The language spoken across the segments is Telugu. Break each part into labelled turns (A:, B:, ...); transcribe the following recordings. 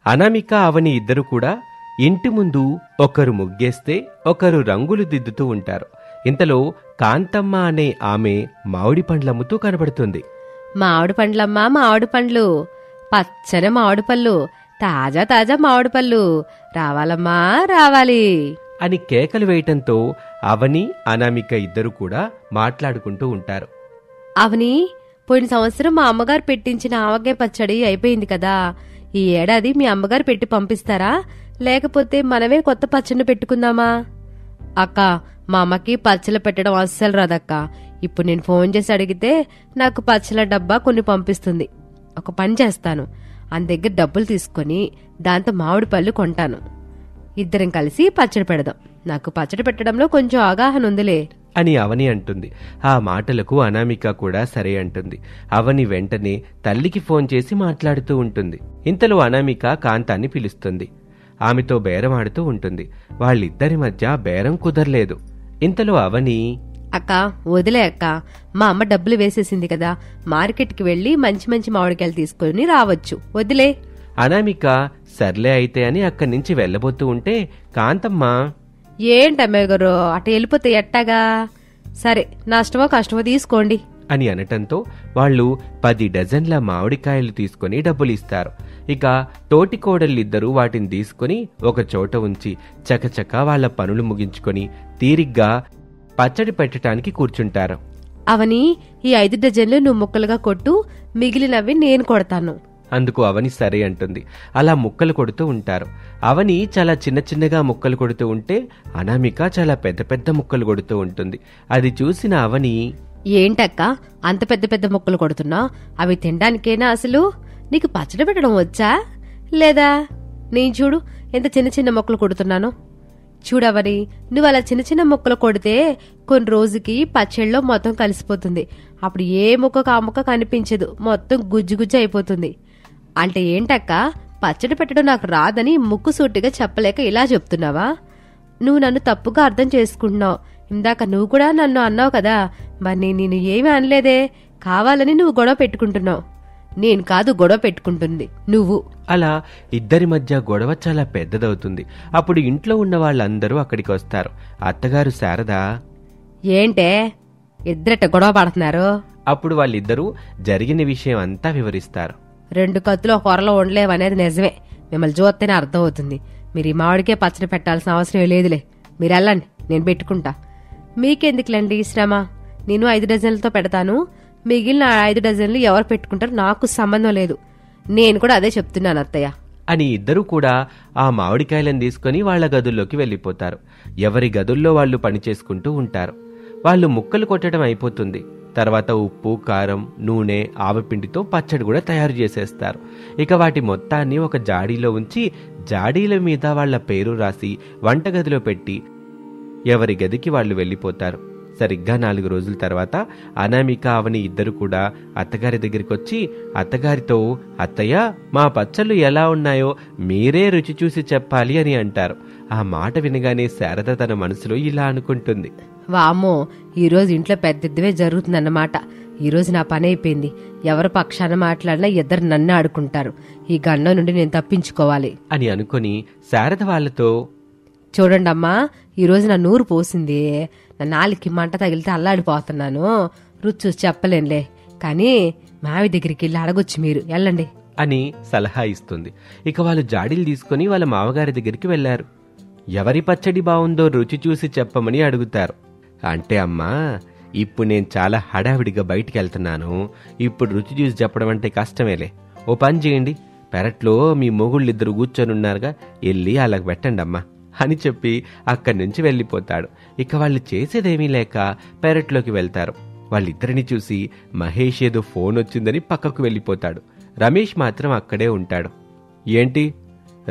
A: అనామిక అవని ఇద్దరు కూడా ఇంటి ముందు ఒకరు ముగ్గేస్తే ఒకరు రంగులు దిద్దుతూ ఉంటారు. ఇంతలో కాంతమ్మ అనే ఆమె మామిడి పండ్లమ్ముతూ కనబడుతుంది.
B: మామిడి పండ్లమ్మా, మామిడి పండ్లు, పచ్చని మామిడి పళ్ళు, తాజా తాజా మామిడి పళ్ళు, రావాలమ్మా రావాలి
A: అని కేకలు వేయటంతో అవని అనామిక ఇద్దరు కూడా మాట్లాడుకుంటూ ఉంటారు.
B: అవని, పోయిన సంవత్సరం మా అమ్మగారు పెట్టించిన ఆవకాయ పచ్చడి అయిపోయింది కదా, ఈ ఏడాది మీ అమ్మగారు పెట్టి పంపిస్తారా, లేకపోతే మనమే కొత్త పచ్చడిని పెట్టుకుందామా? అక్క, మా అమ్మకి పచ్చళ్ళు పెట్టడం అస్సలు రాదక్క. ఇప్పుడు నేను ఫోన్ చేసి అడిగితే నాకు పచ్చళ్ళ డబ్బా కొన్ని పంపిస్తుంది. ఒక పని చేస్తాను, ఆయన దగ్గర డబ్బులు తీసుకొని దాంతో మామిడి పళ్ళు కొంటాను. ఇద్దరం కలిసి పచ్చడి పెడదాం. నాకు పచ్చడి పెట్టడంలో కొంచెం అవగాహన ఉందిలే
A: అని అవని అంటుంది. ఆ మాటలకు అనామిక కూడా సరే అంటుంది. అవని వెంటనే తల్లికి ఫోన్ చేసి మాట్లాడుతూ ఉంటుంది. ఇంతలో అనామిక కాంతాన్ని పిలుస్తుంది. ఆమెతో బేరం ఆడుతూ ఉంటుంది. వాళ్ళిద్దరి మధ్య బేరం కుదరలేదు. ఇంతలో అవని,
B: అక్క వదిలే అక్క, మా అమ్మ డబ్బులు వేసేసింది కదా, మార్కెట్కి వెళ్లి మంచి మంచి మామిడికాయలు తీసుకుని రావచ్చు, వదిలే.
A: అనామిక సర్లే అయితే అని అక్కడి నుంచి వెళ్లబోతూ ఉంటే కాంతమ్మ,
B: ఏంటమ్మాయి గారు అటు వెళ్ళిపోతే ఎట్టాగా, సరే నష్టమో కష్టమో తీసుకోండి
A: అని అనటంతో వాళ్ళు 10 డజన్ల మామిడికాయలు తీసుకుని డబ్బులిస్తారు. ఇక తోటి కోడళ్ళిద్దరూ వాటిని తీసుకుని ఒక చోట ఉంచి చకచక వాళ్ల పనులు ముగించుకొని తీరిగ్గా పచ్చడి పెట్టడానికి కూర్చుంటారు.
B: అవని, ఈ 5 డజన్లు నువ్వు ముక్కలుగా కొట్టు, మిగిలినవి నేను కొడతాను.
A: అందుకు అవని సరే అంటుంది. అలా ముక్కలు కొడుతూ ఉంటారు. అవని చాలా చిన్న చిన్నగా ముక్కలు కొడుతూ ఉంటే అనామిక చాలా పెద్ద పెద్ద ముక్కలు కొడుతూ ఉంటుంది. అది చూసిన అవని,
B: ఏంటక్క అంత పెద్ద పెద్ద ముక్కలు కొడుతున్నా, అవి తినడానికేనా? అసలు నీకు పచ్చడి పెట్టడం వచ్చా లేదా? నేను చూడు ఎంత చిన్న చిన్న ముక్కలు కొడుతున్నాను. చూడవని, నువ్వు అలా చిన్న చిన్న ముక్కలు కొడితే కొన్ని రోజుకి పచ్చడిలో మొత్తం కలిసిపోతుంది. అప్పుడు ఏ ముక్కకు ఆ ముక్క కనిపించదు, మొత్తం గుజ్జు గుజ్జు అయిపోతుంది. అంటే ఏంటక్క, పచ్చడి పెట్టడం నాకు రాదని ముక్కుసూటిగా చెప్పలేక ఇలా చెప్తున్నావా? నువ్వు నన్ను తప్పుగా అర్థం చేసుకుంటున్నావు. ఇందాక నువ్వు కూడా నన్ను అన్నావు కదా, మరి నేను ఏమీ అనలేదే. కావాలని నువ్వు గొడవ పెట్టుకుంటున్నావు. నేను కాదు గొడవ పెట్టుకుంటుంది, నువ్వు.
A: అలా ఇద్దరి మధ్య గొడవ చాలా పెద్దదవుతుంది. అప్పుడు ఇంట్లో ఉన్న వాళ్ళందరూ అక్కడికి వస్తారు. అత్తగారు శారద,
B: ఏంటే ఇద్దరట గొడవ పడుతున్నారు?
A: అప్పుడు వాళ్ళిద్దరూ జరిగిన విషయం అంతా వివరిస్తారు.
B: 2 కత్తులు ఒక కొరలో ఉండలేవనేది నిజమే. మిమ్మల్ని చూస్తేనే అర్థం అవుతుంది. మీరు ఈ మామిడికే పచ్చడి పెట్టాల్సిన అవసరం లేదులే. మీరు వెళ్ళండి, నేను పెట్టుకుంటా. మీకెందుకులేండి ఈ శ్రమ? నేను 5 డజన్లతో పెడతాను. మిగిలిన 5 డజన్లు ఎవరు పెట్టుకుంటారో నాకు సంబంధం లేదు. నేను కూడా అదే చెప్తున్నాను అత్తయ్య
A: అని ఇద్దరూ కూడా ఆ మామిడికాయలను తీసుకుని వాళ్ల గదుల్లోకి వెళ్లిపోతారు. ఎవరి గదుల్లో వాళ్ళు పనిచేసుకుంటూ ఉంటారు. వాళ్ళు ముక్కలు కొట్టడం అయిపోతుంది. తర్వాత ఉప్పు, కారం, నూనె, ఆవపిండితో పచ్చడి కూడా తయారు చేసేస్తారు. ఇక వాటి మొత్తాన్ని ఒక జాడీలో ఉంచి జాడీల మీద వాళ్ల పేరు రాసి వంటగదిలో పెట్టి ఎవరి గదికి వాళ్ళు వెళ్లిపోతారు. సరిగ్గా 4 రోజుల తర్వాత అనామిక అవని ఇద్దరు కూడా అత్తగారి దగ్గరికి వచ్చి అత్తగారితో, అత్తయ్య మా పచ్చళ్ళు ఎలా ఉన్నాయో మీరే రుచి చూసి చెప్పాలి అని అంటారు. ఆ మాట వినగానే శారద తన మనసులో ఇలా అనుకుంటుంది,
B: వామ్మో, ఈరోజు ఇంట్లో పెద్దదివే జరుగుతుందన్నమాట. ఈరోజు నా పని అయిపోయింది. ఎవరు పక్షాన మాట్లాడినా ఇద్దరు నన్ను ఆడుకుంటారు. ఈ గండం నుండి నేను తప్పించుకోవాలి
A: అని అనుకుని శారద వాళ్లతో,
B: చూడండమ్మా, ఈరోజు నా నూరు పోసింది. నా నాలుగుకి మంట తగిలితే అల్లాడిపోతున్నాను. రుచి చూసి చెప్పలేనులే, కానీ మావి దగ్గరికి వెళ్ళి అడగొచ్చు, మీరు వెళ్ళండి
A: అని సలహా ఇస్తుంది. ఇక వాళ్ళు జాడీలు తీసుకుని వాళ్ళ మామగారి దగ్గరికి వెళ్లారు. ఎవరి పచ్చడి బావుందో రుచి చూసి చెప్పమని అడుగుతారు. అంటే అమ్మా, ఇప్పుడు నేను చాలా హడావిడిగా బయటికి వెళ్తున్నాను. ఇప్పుడు రుచి చూసి చెప్పడం అంటే కష్టమేలే. ఓ పని చేయండి, పెరట్లో మీ మొగుళ్ళిద్దరు కూర్చొనున్నారుగా, వెళ్ళి అలాగ పెట్టండి అమ్మా అని చెప్పి అక్కడి నుంచి వెళ్ళిపోతాడు. ఇక వాళ్ళు చేసేదేమీ లేక పెరట్లోకి వెళ్తారు. వాళ్ళిద్దరిని చూసి మహేష్ ఏదో ఫోన్ వచ్చిందని పక్కకు వెళ్ళిపోతాడు. రమేష్ మాత్రం అక్కడే ఉంటాడు. ఏంటి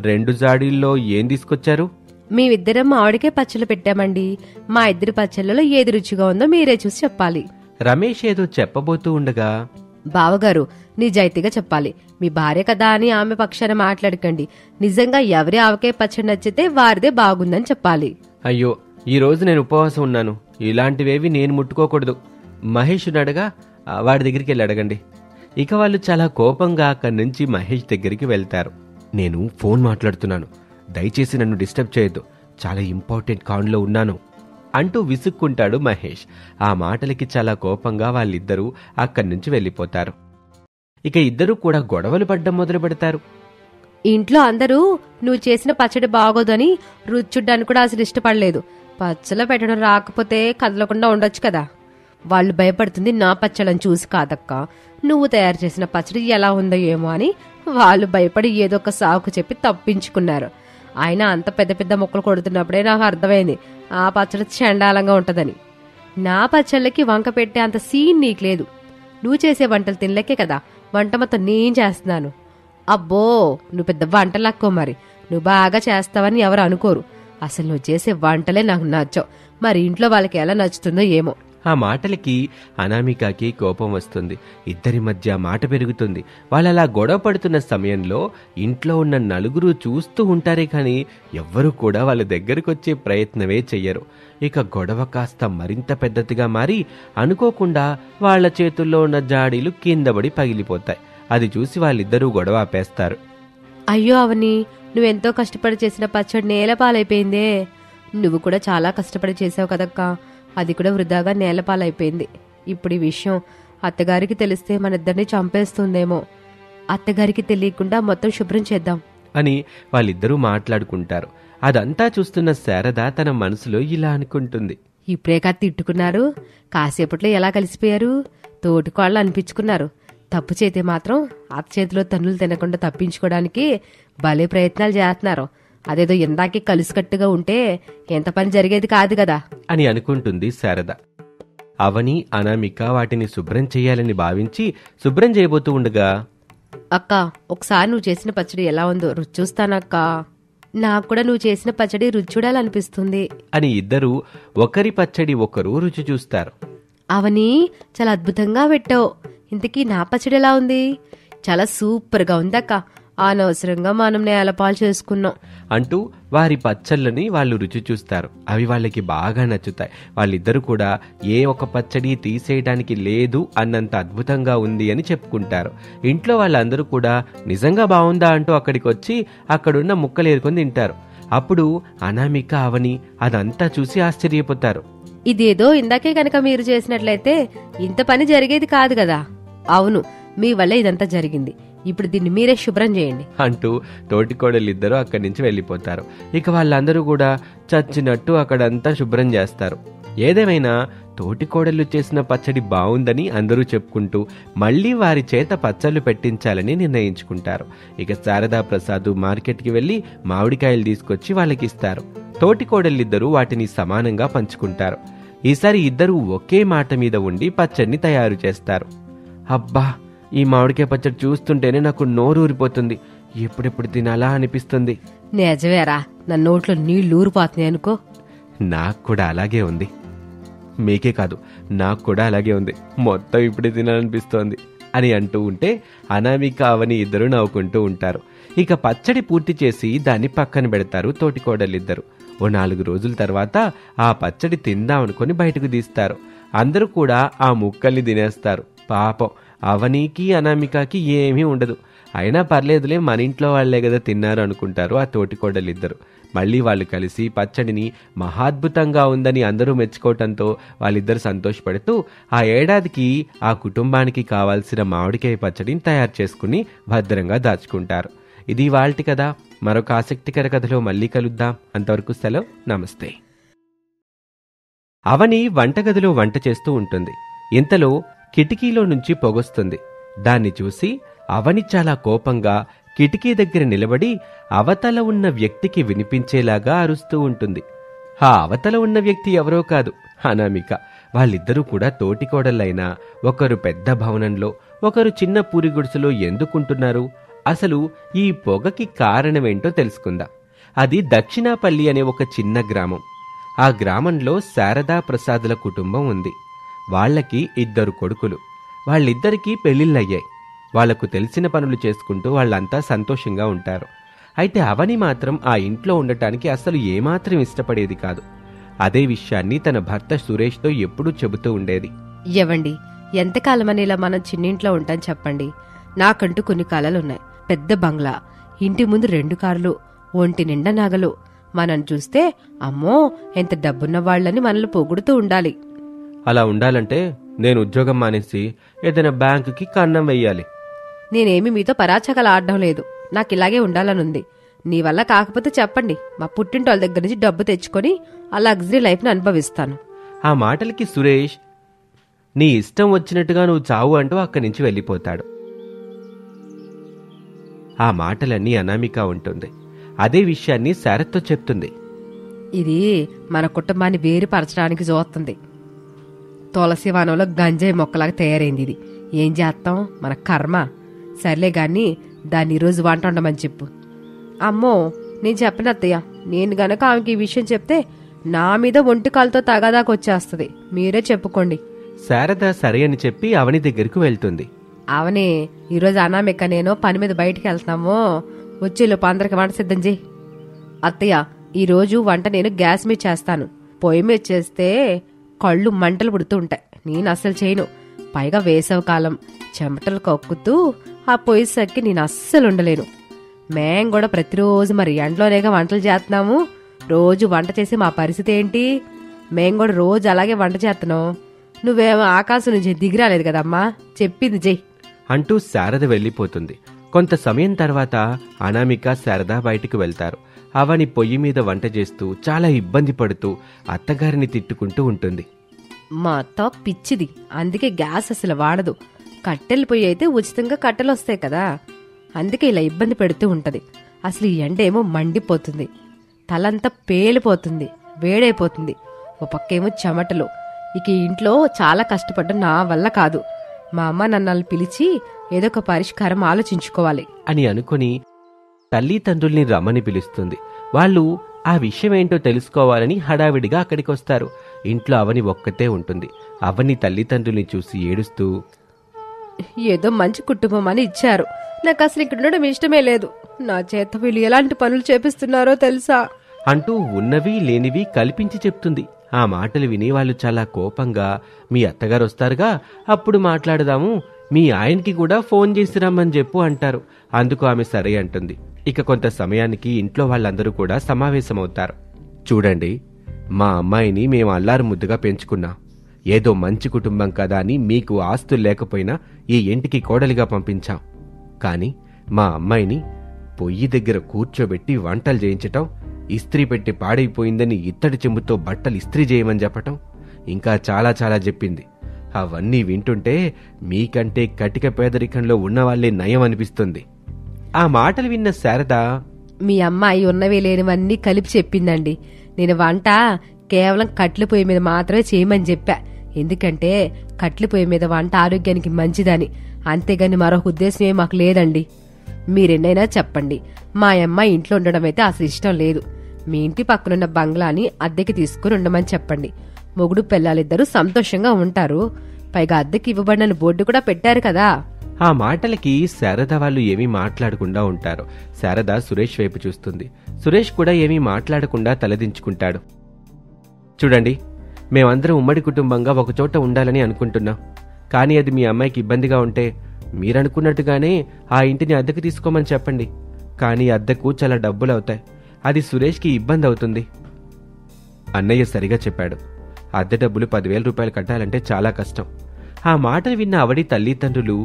A: 2 జాడీల్లో ఏం తీసుకొచ్చారు?
B: మేమిద్దరం మామిడికే పచ్చళ్ళు పెట్టామండి. మా ఇద్దరి పచ్చళ్ళలో ఏది రుచిగా ఉందో మీరే చూసి చెప్పాలి.
A: రమేష్ ఏదో చెప్పబోతూ ఉండగా,
B: బావగారు నిజాయితీగా చెప్పాలి. మీ భార్య కదా అని ఆమె పక్షాన మాట్లాడకండి. నిజంగా ఎవరి ఆవకాయ పచ్చడి నచ్చితే వారిదే బాగుందని చెప్పాలి.
A: అయ్యో, ఈ రోజు నేను ఉపవాసం ఉన్నాను. ఇలాంటివేవి నేను ముట్టుకోకూడదు. మహేష్ ఉన్నాడుగా, వాడి దగ్గరికి వెళ్ళి అడగండి. ఇక వాళ్ళు చాలా కోపంగా అక్కడి నుంచి మహేష్ దగ్గరికి వెళ్తారు. నేను ఫోన్ మాట్లాడుతున్నాను, దయచేసి నన్ను డిస్టర్బ్ చేయొద్దు, చాలా ఇంపార్టెంట్ కాన్లో ఉన్నాను అంటూ విసుక్కుంటాడు మహేష్. ఆ మాటలకి చాలా కోపంగా వాళ్ళిద్దరూ అక్కడి నుంచి వెళ్ళిపోతారు. ఇక ఇద్దరూ కూడా గొడవలు పడ్డం మొదలు పెడతారు.
B: ఇంట్లో అందరూ నువ్వు చేసిన పచ్చడి బాగోదని రుచి చూడ్డానికి కూడా అసలు ఇష్టపడలేదు. పచ్చళ్ళ పెట్టడం రాకపోతే కదలకుండా ఉండొచ్చు కదా. వాళ్ళు భయపడుతుంది నా పచ్చళ్ళని చూసి కాదక్క, నువ్వు తయారు చేసిన పచ్చడి ఎలా ఉందో ఏమో అని వాళ్ళు భయపడి ఏదో ఒక సాకు చెప్పి తప్పించుకున్నారు. ఆయన అంత పెద్ద పెద్ద ముక్కలు కొడుతున్నప్పుడే నాకు అర్థమైంది ఆ పచ్చడి చండాలంగా ఉంటదని. నా పచ్చళ్ళకి వంక పెట్టే అంత సీన్ నీకు లేదు. నువ్వు చేసే వంటలు తినలేకే కదా వంట మొత్తం నేను చేస్తున్నాను. అబ్బో, నువ్వు పెద్ద వంటలక్కో, మరి నువ్వు బాగా చేస్తావని ఎవరు అనుకోరు. అసలు నువ్వు చేసే వంటలే నాకు నచ్చవు. మరి ఇంట్లో వాళ్ళకి ఎలా నచ్చుతుందో ఏమో.
A: ఆ మాటలకి అనామికకి కోపం వస్తుంది. ఇద్దరి మధ్య మాట పెరుగుతుంది. వాళ్ళలా గొడవ పడుతున్న సమయంలో ఇంట్లో ఉన్న నలుగురు చూస్తూ ఉంటారే కానీ ఎవ్వరూ కూడా వాళ్ళ దగ్గరకొచ్చే ప్రయత్నమే చెయ్యరు. ఇక గొడవ కాస్త మరింత పెద్దదిగా మారి అనుకోకుండా వాళ్ళ చేతుల్లో ఉన్న జాడీలు కిందపడి పగిలిపోతాయి. అది చూసి వాళ్ళిద్దరూ గొడవ ఆపేస్తారు.
B: అయ్యో అవని, నువ్వెంతో కష్టపడి చేసిన పచ్చడి నేలపాలైపోయిందే. నువ్వు కూడా చాలా కష్టపడి చేసావు కదక్కా, అది కూడా వృధాగా నేలపాలైపోయింది. ఇప్పుడు ఈ విషయం అత్తగారికి తెలిస్తే మనిద్దరిని చంపేస్తుందేమో. అత్తగారికి తెలియకుండా మొత్తం శుభ్రం చేద్దాం
A: అని వాళ్ళిద్దరూ మాట్లాడుకుంటారు. అదంతా చూస్తున్న శారద తన మనసులో ఇలా అనుకుంటుంది.
B: ఇప్పుడే కాదు తిట్టుకున్నారు, కాసేపట్లో ఎలా కలిసిపోయారు, తోటికోళ్ళు అనిపించుకున్నారు. తప్పు చేతే మాత్రం అత్త చేతిలో తన్నులు తినకుండా తప్పించుకోవడానికి భలే ప్రయత్నాలు చేస్తున్నారు. అదేదో ఇందాకే కలుసుకట్టుగా ఉంటే ఎంత పని జరిగేది కాదు కదా
A: అని అనుకుంటుంది శారద. అవని అనామిక వాటిని శుభ్రం చేయాలని భావించి శుభ్రం చేయబోతూ ఉండగా,
B: అక్క ఒకసారి నువ్వు చేసిన పచ్చడి ఎలా ఉందో రుచి చూస్తానక్క. నాకు కూడా నువ్వు చేసిన పచ్చడి రుచి చూడాలనిపిస్తుంది
A: అని ఇద్దరూ ఒకరి పచ్చడి ఒకరు రుచి చూస్తారు.
B: అవని, చాలా అద్భుతంగా పెట్టావు. ఇంతకీ నా పచ్చడి ఎలా ఉంది? చాలా సూపర్గా ఉందక్క. అనవసరంగా మనం నేలపాలు చేసుకున్నాం
A: అంటూ వారి పచ్చళ్ళని వాళ్ళు రుచి చూస్తారు. అవి వాళ్ళకి బాగా నచ్చుతాయి. వాళ్ళిద్దరూ కూడా ఏ ఒక పచ్చడి తీసేయడానికి లేదు అన్నంత అద్భుతంగా ఉంది అని చెప్పుకుంటారు. ఇంట్లో వాళ్ళందరూ కూడా నిజంగా బాగుందా అంటూ అక్కడికి వచ్చి అక్కడున్న ముక్కలు ఏరుకొని తింటారు. అప్పుడు అనామిక అవని అదంతా చూసి ఆశ్చర్యపోతారు.
B: ఇదేదో ఇందాకే కనుక మీరు చేసినట్లయితే ఇంత పని జరిగేది కాదు కదా. అవును, మీ వల్ల ఇదంతా జరిగింది. ఇప్పుడు దీన్ని మీరే శుభ్రం చేయండి
A: అంటూ తోటికోడలిద్దరూ అక్కడి నుంచి వెళ్ళిపోతారు. ఇక వాళ్ళందరూ కూడా చచ్చినట్టు అక్కడంతా శుభ్రం చేస్తారు. ఏదేమైనా తోటికోడళ్ళు చేసిన పచ్చడి బావుందని అందరూ చెప్పుకుంటూ మళ్లీ వారి చేత పచ్చళ్ళు పెట్టించాలని నిర్ణయించుకుంటారు. ఇక శారదా ప్రసాద్ మార్కెట్కి వెళ్లి మామిడికాయలు తీసుకొచ్చి వాళ్ళకిస్తారు. తోటికోడళ్ళిద్దరూ వాటిని సమానంగా పంచుకుంటారు. ఈసారి ఇద్దరూ ఒకే మాట మీద ఉండి పచ్చడిని తయారు చేస్తారు. అబ్బా, ఈ మామిడికాయ పచ్చడి చూస్తుంటేనే నాకు నోరు ఊరిపోతుంది. ఎప్పుడెప్పుడు తినాలా అనిపిస్తుంది.
B: నిజమేరా, నా నోట్లో నీళ్లు ఊరిపోతున్నాయి అనుకో.
A: నాకు కూడా అలాగే ఉంది. మీకే కాదు, నాకు కూడా అలాగే ఉంది. మొత్తం ఇప్పుడే తినాలనిపిస్తోంది అని అంటూ ఉంటే అనామిక అవని ఇద్దరు నవ్వుకుంటూ ఉంటారు. ఇక పచ్చడి పూర్తి చేసి దాన్ని పక్కన పెడతారు తోటికోడలిద్దరు. ఓ 4 రోజుల తర్వాత ఆ పచ్చడి తిందామనుకొని బయటకు తీస్తారు. అందరూ కూడా ఆ ముక్కల్ని తినేస్తారు. పాపం అవనీకి అనామికకి ఏమీ ఉండదు. అయినా పర్లేదులే, మన ఇంట్లో వాళ్లే కదా తిన్నారు అనుకుంటారు ఆ తోటికోడలిద్దరు. మళ్ళీ వాళ్ళు కలిసి పచ్చడిని మహాద్భుతంగా ఉందని అందరూ మెచ్చుకోవటంతో వాళ్ళిద్దరు సంతోషపడుతూ ఆ ఏడాదికి ఆ కుటుంబానికి కావాల్సిన మామిడికాయ పచ్చడిని తయారు చేసుకుని భద్రంగా దాచుకుంటారు. ఇది ఇవాల్టి కథ. మరొక ఆసక్తికర కథలో మళ్ళీ కలుద్దాం. అంతవరకు సెలవు, నమస్తే. అవని వంటగదిలో వంట చేస్తూ ఉంటుంది. ఇంతలో కిటికీలో నుంచి పొగొస్తుంది. దాన్ని చూసి అవని చాలా కోపంగా కిటికీ దగ్గర నిలబడి అవతల ఉన్న వ్యక్తికి వినిపించేలాగా అరుస్తూ ఉంటుంది. ఆ అవతల ఉన్న వ్యక్తి ఎవరో కాదు, అనామిక. వాళ్ళిద్దరూ కూడా తోటికోడళ్ళైనా ఒకరు పెద్ద భవనంలో, ఒకరు చిన్న పూరి గుడిసెలో ఎందుకుంటున్నారు? అసలు ఈ పొగకి కారణమేంటో తెలుసుకుందాం. అది దక్షిణాపల్లి అనే ఒక చిన్న గ్రామం. ఆ గ్రామంలో శారదా ప్రసాదుల కుటుంబం ఉంది. వాళ్లకి 2 కొడుకులు. వాళ్ళిద్దరికీ పెళ్లిళ్ళయ్యాయి. వాళ్లకు తెలిసిన పనులు చేసుకుంటూ వాళ్ళంతా సంతోషంగా ఉంటారు. అయితే అవని మాత్రం ఆ ఇంట్లో ఉండటానికి అసలు ఏమాత్రం ఇష్టపడేది కాదు. అదే విషయాన్ని తన భర్త సురేష్తో ఎప్పుడూ చెబుతూ ఉండేది.
B: ఎవండి, ఎంతకాలమని ఇలా మనం చిన్నింట్లో ఉంటాం చెప్పండి. నాకంటూ కొన్ని కలలున్నాయి. పెద్ద బంగ్లా, ఇంటి ముందు 2 కార్లు, ఒంటి నిండా నగలు. మనం చూస్తే అమ్మో ఎంత డబ్బున్న వాళ్ళని మనల్ని పొగుడుతూ ఉండాలి.
A: అలా ఉండాలంటే నేను ఉద్యోగం మానేసి ఏదైనా బ్యాంకుకి కన్నం వెయ్యాలి.
B: నేనేమి మీతో పరాచకాలు ఆడడం లేదు. నాకు ఇలాగే ఉండాలనుంది. నీ వల్ల కాకపోతే చెప్పండి, మా పుట్టింటోళ్ళ దగ్గర నుంచి డబ్బు తెచ్చుకొని ఆ లగ్జరీ లైఫ్ని అనుభవిస్తాను.
A: ఆ మాటలకి సురేష్ నీ ఇష్టం వచ్చినట్టుగా నువ్వు చావు అంటూ అక్కడి నుంచి వెళ్ళిపోతాడు. ఆ మాటలన్నీ అనామిక ఉంటుంది. అదే విషయాన్ని శారద్తో చెప్తుంది.
B: ఇది మన కుటుంబాన్ని వేరుపరచడానికి చూస్తుంది. తులసి వనంలో గంజాయి మొక్కలాగా తయారైంది ఇది. ఏం చేస్తాం, మన కర్మ. సర్లే గాని దాన్ని ఈరోజు వంట ఉండమని చెప్పు. అమ్మో, నేను చెప్పను అత్తయ్య. నేను గనక ఆమెకి ఈ విషయం చెప్తే నా మీద ఒంటి కాలుతో తగాదాకా వచ్చేస్తుంది. మీరే చెప్పుకోండి.
A: శారద సరే అని చెప్పి అవని దగ్గరకు వెళ్తుంది.
B: అవనే, ఈరోజు అనామిక నేను పని మీద బయటికి వెళ్తాము. వచ్చేలోపు అందరికి వంట సిద్ధం చేయి. అత్తయ్య, ఈరోజు వంట నేను గ్యాస్ మీద చేస్తాను. పొయ్యి మీద చేస్తే కళ్ళు మంటలు పుడుతూ ఉంటాయి. నేను అస్సలు చేయను. పైగా వేసవకాలం చెమటలు కక్కుతూ ఆ పొయ్యి సక్కి నేను అస్సలు ఉండలేను. మేం కూడా ప్రతిరోజు మరి ఎండలోనేగా వంటలు చేస్తున్నాము. రోజు వంట చేసి మా పరిస్థితి ఏంటి? మేం కూడా రోజు అలాగే వంట చేస్తున్నాం. నువ్వేమో ఆకాశం నుంచి దిగిరాలేదు కదమ్మా, చెప్పింది చెయ్యి
A: అంటూ శారద వెళ్ళిపోతుంది. కొంత సమయం తర్వాత అనామిక శారద బయటికి వెళ్తారు. అవని పొయ్యి మీద వంట చేస్తూ చాలా ఇబ్బంది పడుతూ అత్తగారిని తిట్టుకుంటూ ఉంటుంది.
B: మా అత్త పిచ్చిది, అందుకే గ్యాస్ అసలు వాడదు. కట్టెలు పొయ్యి అయితే ఉచితంగా కట్టెలు వస్తాయి కదా, అందుకే ఇలా ఇబ్బంది పెడుతూ ఉంటది. అసలు ఈ ఎండ ఏమో మండిపోతుంది, తలంతా పేలిపోతుంది, వేడైపోతుంది. ఓ పక్కేమో చెమటలు. ఇక ఇంట్లో చాలా కష్టపడ్డం నా వల్ల కాదు. మా అమ్మ నన్ను పిలిచి ఏదో ఒక పరిష్కారం ఆలోచించుకోవాలి
A: అని అనుకుని తల్లిదండ్రుల్ని రమ్మని పిలుస్తుంది. వాళ్ళు ఆ విషయమేంటో తెలుసుకోవాలని హడావిడిగా అక్కడికొస్తారు. ఇంట్లో అవని ఒక్కతే ఉంటుంది. అవని తల్లిదండ్రుల్ని చూసి ఏడుస్తూ,
B: ఏదో మంచి కుటుంబం అని ఇచ్చారు, నాకు అసలు ఇక్కడ ఉండడం ఇష్టమే లేదు. నా చేత వీళ్ళు ఎలాంటి పనులు చేపిస్తున్నారో తెలుసా
A: అంటూ ఉన్నవి లేనివి కల్పించి చెప్తుంది. ఆ మాటలు విని వాళ్ళు చాలా కోపంగా, మీ అత్తగారు వస్తారుగా అప్పుడు మాట్లాడదాము, మీ ఆయనకి కూడా ఫోన్ చేసి రమ్మని చెప్పు అంటారు. అందుకు ఆమె సరే అంటుంది. ఇక కొంత సమయానికి ఇంట్లో వాళ్ళందరూ కూడా సమావేశమవుతారు. చూడండి, మా అమ్మాయిని మేము అల్లారు ముద్దుగా పెంచుకున్నాం. ఏదో మంచి కుటుంబం కదా అని మీకు ఆస్తులు లేకపోయినా ఈ ఇంటికి కోడలిగా పంపించాం. కాని మా అమ్మాయిని పొయ్యి దగ్గర కూర్చోబెట్టి వంటలు చేయించటం, ఇస్త్రీ పెట్టి పాడైపోయిందని ఇత్తడి చెంబుతో బట్టలు ఇస్త్రీ చేయమని చెప్పటం, ఇంకా చాలా చాలా చెప్పింది. అవన్నీ వింటుంటే మీకంటే కటిక పేదరికంలో ఉన్నవాళ్లే నయం అనిపిస్తుంది. ఆ మాటలు విన్న శారద,
B: మీ అమ్మాయి ఉన్నవి లేనివన్నీ కలిపి చెప్పిందండి. నేను వంట కేవలం కట్ల పొయ్యి మీద మాత్రమే చేయమని చెప్పా. ఎందుకంటే కట్ల పొయ్యి మీద వంట ఆరోగ్యానికి మంచిదని, అంతేగాని మరొక ఉద్దేశమే మాకు లేదండి. మీరెన్నైనా చెప్పండి, మా అమ్మాయి ఇంట్లో ఉండడం అయితే అసలు ఇష్టం లేదు. మీ ఇంటి పక్కనున్న బంగ్లాని అద్దెకి తీసుకుని ఉండమని చెప్పండి. మొగుడు పిల్లలిద్దరూ సంతోషంగా ఉంటారు. పైగా అద్దెకి ఇవ్వబడిన బోర్డు కూడా పెట్టారు కదా.
A: ఆ మాటలకి శారద వాళ్ళు ఏమీ మాట్లాడకుండా ఉంటారు. శారద సురేష్ వైపు చూస్తుంది. సురేష్ కూడా ఏమీ మాట్లాడకుండా తలదించుకుంటాడు. చూడండి, మేమందరం ఉమ్మడి కుటుంబంగా ఒకచోట ఉండాలని అనుకుంటున్నాం. కానీ అది మీ అమ్మాయికి ఇబ్బందిగా ఉంటే మీరనుకున్నట్టుగానే ఆ ఇంటిని అద్దెకు తీసుకోమని చెప్పండి. కానీ అద్దెకు చాలా డబ్బులు అవుతాయి. అది సురేష్కి ఇబ్బంది అవుతుంది. అన్నయ్య సరిగా చెప్పాడు. అద్దె డబ్బులు 10,000 రూపాయలు కట్టాలంటే చాలా కష్టం. ఆ మాటలు విన్న అవడి తల్లిదండ్రులు,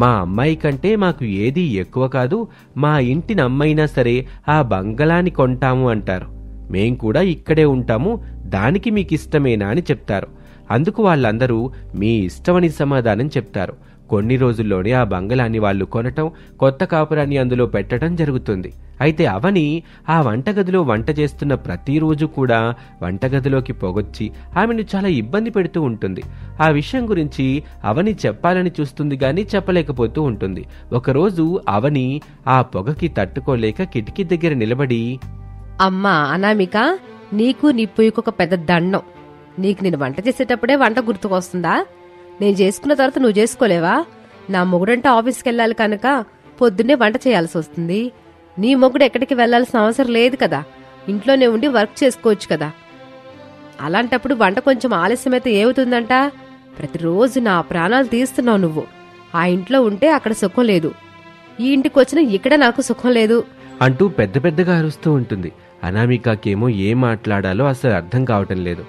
A: మా అమ్మాయి కంటే మాకు ఏదీ ఎక్కువ కాదు, మా ఇంటిని అమ్మైనా సరే ఆ బంగళాని కొంటాము అంటారు. మేం కూడా ఇక్కడే ఉంటాము, దానికి మీకిష్టమేనా అని చెప్తారు. అందుకు వాళ్ళందరూ మీ ఇష్టమని సమాధానం చెప్తారు. కొన్ని రోజుల్లోనే ఆ బంగళాన్ని వాళ్ళు కొనటం, కొత్త కాపురాన్ని అందులో పెట్టడం జరుగుతుంది. అయితే అవని ఆ వంటగదిలో వంట చేస్తున్న ప్రతిరోజు కూడా వంటగదిలోకి పొగొచ్చి ఆమెను చాలా ఇబ్బంది పెడుతూ ఉంటుంది. ఆ విషయం గురించి అవని చెప్పాలని చూస్తుంది గాని చెప్పలేకపోతూ ఉంటుంది. ఒకరోజు అవని ఆ పొగకి తట్టుకోలేక కిటికీ దగ్గర నిలబడి,
B: అమ్మా అనామిక, నీకు నీ పొయ్యికొక పెద్ద దండం. నీకు నేను వంట చేసేటప్పుడే వంట గుర్తుకొస్తుందా? నేను చేసుకున్న తర్వాత నువ్వు చేసుకోలేవా? నా మొగుడంటే ఆఫీస్కి వెళ్ళాలి కనుక పొద్దున్నే వంట చేయాల్సి వస్తుంది. నీ మొగుడు ఎక్కడికి వెళ్లాల్సిన అవసరం లేదు కదా, ఇంట్లోనే ఉండి వర్క్ చేసుకోవచ్చు కదా. అలాంటప్పుడు వంట కొంచెం ఆలస్యమైతే ఏమవుతుందంట? ప్రతిరోజు నా ప్రాణాలు తీస్తున్నావు నువ్వు. ఆ ఇంట్లో ఉంటే అక్కడ సుఖం లేదు, ఈ ఇంటికి వచ్చినా ఇక్కడ నాకు సుఖం లేదు.
A: అంటూ పెద్ద పెద్దగా అరుస్తూ ఉంటుంది. అనామికకేమో ఏం మాట్లాడాలో అసలు అర్థం కావటం లేదు.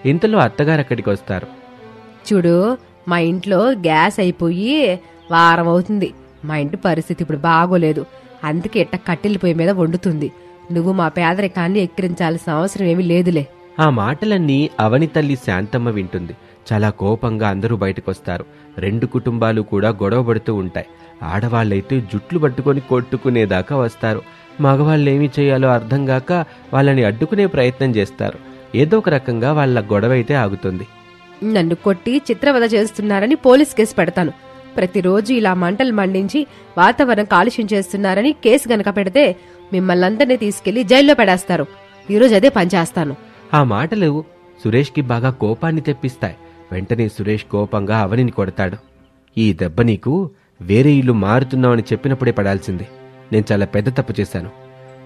A: ఇంతలో అత్తగారు అక్కడికి వస్తారు.
B: చూడు, మా ఇంట్లో గ్యాస్ అయిపోయి వారం అవుతుంది. మా ఇంటి పరిస్థితి ఇప్పుడు బాగోలేదు. అందుకే ఎట్ట కట్టెల పొయ్యి మీద వండుతుంది. నువ్వు మా పేదరికాన్ని ఎక్కిరించాల్సిన అవసరం ఏమీ లేదులే.
A: ఆ మాటలన్నీ అవని తల్లి శాంతమ్మ వింటుంది. చాలా కోపంగా అందరూ బయటకొస్తారు. 2 కుటుంబాలు కూడా గొడవ పడుతూ ఉంటాయి. ఆడవాళ్ళైతే జుట్లు పట్టుకొని కొట్టుకునేదాకా వస్తారు. మగవాళ్ళేమీ చేయాలో అర్థం కాక వాళ్ళని అడ్డుకునే ప్రయత్నం చేస్తారు. ఏదో ఒక రకంగా వాళ్ళ గొడవ అయితే ఆగుతుంది.
B: నన్ను కొట్టి చిత్రవద చేస్తున్నారని పోలీస్ కేసు పెడతాను. ప్రతిరోజు ఇలా మంటలు మండించి వాతావరణం కాలుష్యం చేస్తున్నారని కేసు గనక పెడితే మిమ్మల్ని అందరినీ తీసుకెళ్లి జైల్లో పెడేస్తారు. ఈరోజు అదే పనిచేస్తాను.
A: ఆ మాటలు సురేష్కి బాగా కోపాన్ని తెప్పిస్తాయి. వెంటనే సురేష్ కోపంగా అవనిని కొడతాడు. ఈ దెబ్బ నీకు వేరే ఇల్లు మారుతున్నావని చెప్పినప్పుడే పడాల్సింది. నేను చాలా పెద్ద తప్పు చేశాను.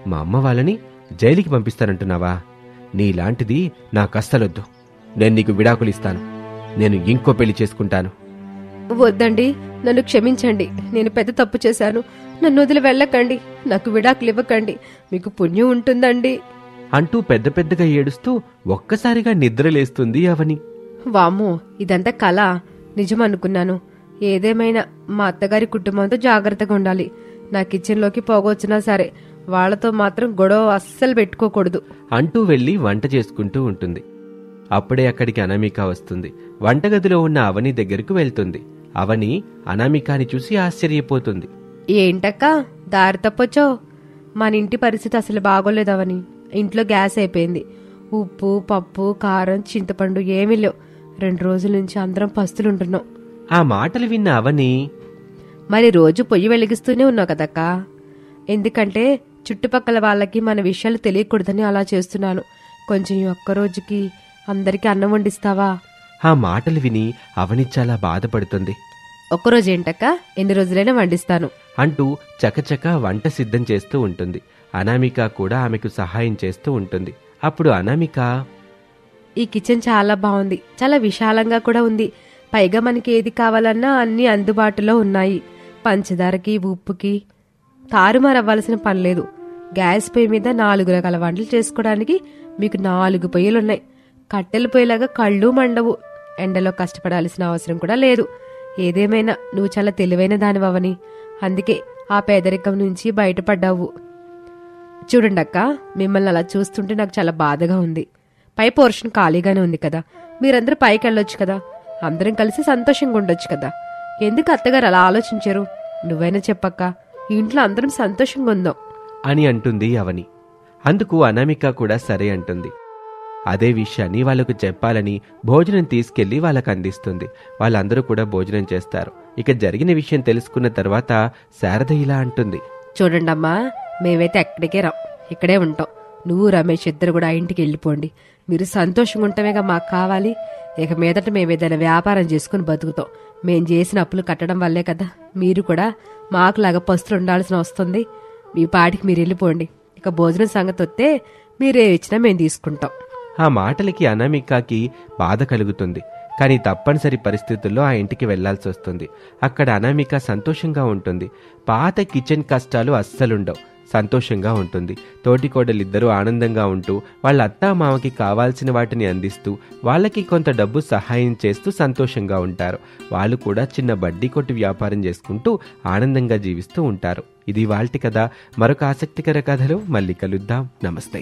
A: మా అమ్మ వాళ్ళని జైలుకి పంపిస్తానంటున్నావా? నీలాంటిది నాకస్సలొద్దు. నేను నీకు విడాకులు ఇస్తాను. నేను ఇంకో పెళ్లి చేసుకుంటాను.
B: వద్దండి, నన్ను క్షమించండి. నేను పెద్ద తప్పు చేశాను. నన్ను వదిలి వెళ్ళకండి. నాకు విడాకులు ఇవ్వకండి. మీకు పుణ్యం ఉంటుందండి
A: అంటూ పెద్ద పెద్దగా ఏడుస్తూ ఒక్కసారిగా నిద్రలేస్తుంది అవని.
B: వామ్మో, ఇదంతా కళ, నిజమనుకున్నాను. ఏదేమైనా మా అత్తగారి కుటుంబంతో జాగ్రత్తగా ఉండాలి. నా కిచెన్లోకి పోగొచ్చినా సరే వాళ్లతో మాత్రం గొడవ అస్సలు పెట్టుకోకూడదు
A: అంటూ వెళ్లి వంట చేసుకుంటూ ఉంటుంది. అప్పుడే అక్కడికి అనామిక వస్తుంది. వంటగదిలో ఉన్న అవని దగ్గరకు వెళ్తుంది. అవని అనామికాని చూసి ఆశ్చర్యపోతుంది.
B: ఏంటక్క దారి తప్పొచ్చో? మన ఇంటి పరిస్థితి అసలు బాగోలేదవని. ఇంట్లో గ్యాస్ అయిపోయింది. ఉప్పు, పప్పు, కారం, చింతపండు ఏమీ లేవు. 2 రోజుల నుంచి అందరం పస్తులుంటున్నాం.
A: ఆ మాటలు విన్న అవని,
B: మరి రోజు పొయ్యి వెలిగిస్తూనే ఉన్నావు కదక్కా. ఎందుకంటే చుట్టుపక్కల వాళ్ళకి మన విషయాలు తెలియకూడదని అలా చేస్తున్నాను. కొంచెం ఈ ఒక్కరోజుకి అందరికీ అన్నం వండిస్తావా?
A: ఆ మాటలు విని అవని చాలా బాధపడుతుంది.
B: ఒక్కరోజు ఏంటక్క, ఎన్ని రోజులైనా వండిస్తాను
A: అంటూ చకచక వంట సిద్ధం చేస్తూ ఉంటుంది. అనామిక కూడా ఆమెకు సహాయం చేస్తూ ఉంటుంది. అప్పుడు అనామిక,
B: ఈ కిచెన్ చాలా బాగుంది. చాలా విశాలంగా కూడా ఉంది. పైగా మనకి ఏది కావాలన్నా అన్నీ అందుబాటులో ఉన్నాయి. పంచదారకి, ఉప్పుకి తారుమారవ్వాల్సిన పనిలేదు. గ్యాస్ పొయ్యి మీద 4 రకాల వంటలు చేసుకోవడానికి మీకు 4 పొయ్యిలున్నాయి. కట్టెల పొయ్యిలాగా కళ్ళు మండవు. ఎండలో కష్టపడాల్సిన అవసరం కూడా లేదు. ఏదేమైనా నువ్వు చాలా తెలివైన దానివని, అందుకే ఆ పేదరికం నుంచి బయటపడ్డావు. చూడండక్క, మిమ్మల్ని అలా చూస్తుంటే నాకు చాలా బాధగా ఉంది. పై పోర్షన్ ఖాళీగానే ఉంది కదా, మీరందరూ పైకి వెళ్ళొచ్చు కదా, అందరం కలిసి సంతోషంగా ఉండొచ్చు కదా. ఎందుకు అత్తగారు అలా ఆలోచించారు? నువ్వైనా చెప్పక్క. ఇంట్లో అందరం సంతోషంగా ఉందాం
A: అని అంటుంది అవని. అందుకు అనామిక కూడా సరే అంటుంది. అదే విషయాన్ని వాళ్లకు చెప్పాలని భోజనం తీసుకెళ్లి వాళ్ళకు అందిస్తుంది. వాళ్ళందరూ కూడా భోజనం చేస్తారు. ఇక జరిగిన విషయం తెలుసుకున్న తర్వాత శారద ఇలా అంటుంది.
B: చూడండమ్మా, మేమైతే ఎక్కడికే రాం, ఇక్కడే ఉంటాం. నువ్వు రమేష్ ఇద్దరు కూడా ఇంటికి వెళ్ళిపోండి. మీరు సంతోషంగా ఉంటమేగా మాకు కావాలి. ఇక మీదట మేమేదైనా వ్యాపారం చేసుకుని బతుకుతాం. మేం చేసిన అప్పులు కట్టడం వల్లే కదా మీరు కూడా మాకులాగా పస్తులు ఉండాల్సిన వస్తుంది. మీ పాటికి మీరు వెళ్ళిపోండి. ఇక భోజనం సంగతి వస్తే మీరే ఇచ్చినా మేము తీసుకుంటాం.
A: ఆ మాటలకి అనామికకి బాధ కలుగుతుంది. కానీ తప్పనిసరి పరిస్థితుల్లో ఆ ఇంటికి వెళ్లాల్సి వస్తుంది. అక్కడ అనామిక సంతోషంగా ఉంటుంది. పాత కిచెన్ కష్టాలు అస్సలుండవు. సంతోషంగా ఉంటుంది. తోటికోడలిద్దరూ ఆనందంగా ఉంటూ వాళ్ళ అత్తా మామకి కావాల్సిన వాటిని అందిస్తూ వాళ్ళకి కొంత డబ్బు సహాయం చేస్తూ సంతోషంగా ఉంటారు. వాళ్ళు కూడా చిన్న బడ్డీ కొట్టు వ్యాపారం చేసుకుంటూ ఆనందంగా జీవిస్తూ ఉంటారు. ఇది ఇవాల్టి కథ. మరొక ఆసక్తికర కథలో మళ్ళీ కలుద్దాం. నమస్తే.